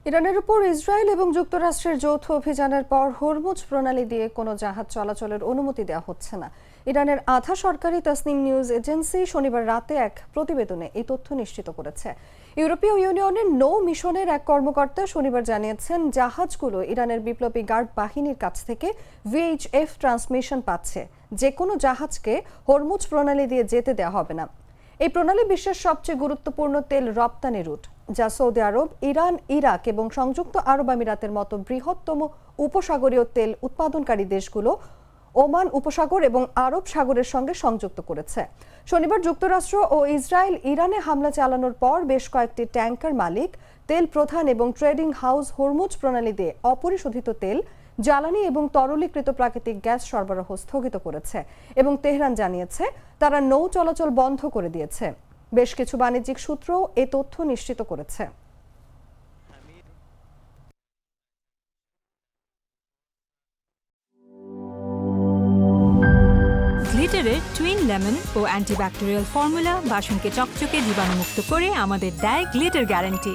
ইরানের উপর ইসরায়েল এবং যুক্তরাষ্ট্রের যৌথ অভিযানের পর হরমুজ প্রণালী দিয়ে কোনো জাহাজ চলাচলের অনুমতি দেওয়া হচ্ছে না। ইরানের আধা সরকারি তাসনিম নিউজ এজেন্সি শনিবার রাতে এক প্রতিবেদনে এই তথ্য নিশ্চিত করেছে। ইউরোপীয় ইউনিয়নের নৌ মিশনের এক কর্মকর্তা শনিবার জানিয়েছেন, জাহাজগুলো ইরানের বিপ্লবী গার্ড বাহিনীর কাছ থেকে ভিএইচএফ ট্রান্সমিশন পাচ্ছে। যে কোনো জাহাজকে হরমুজ প্রণালী দিয়ে যেতে দেওয়া হবে না। এই প্রণালী বিশ্বের সবচেয়ে গুরুত্বপূর্ণ তেল রপ্তানি রুট, যা সৌদি আরব, ইরান, ইরাক এবং সংযুক্ত আরব আমিরাতের মতো বৃহত্তম উপসাগরীয় তেল উৎপাদনকারী দেশগুলো ওমান উপসাগর এবং আরব সাগরের সঙ্গে সংযুক্ত করেছে। শনিবার যুক্তরাষ্ট্র ও ইসরায়েল ইরানে হামলা চালানোর পর বেশ কয়েকটি ট্যাঙ্কার মালিক, তেল প্রধান এবং ট্রেডিং হাউস হরমুজ প্রণালী দিয়ে অপরিশোধিত তেল, জ্বালানি এবং তরলীকৃত প্রাকৃতিক গ্যাস সরবরাহ স্থগিত করেছে এবং তেহরান জানিয়েছে তারা নৌ চলাচল বন্ধ করে দিয়েছে। বেশ কিছু বাণিজ্যিক সূত্র এ তথ্য নিশ্চিত করেছে। গ্লিটারের টুইন লেমন ও অ্যান্টিব্যাকটেরিয়াল ফর্মুলা বাসনকে চকচকে জীবাণুমুক্ত করে আমাদের দেয় গ্লিটার গ্যারান্টি।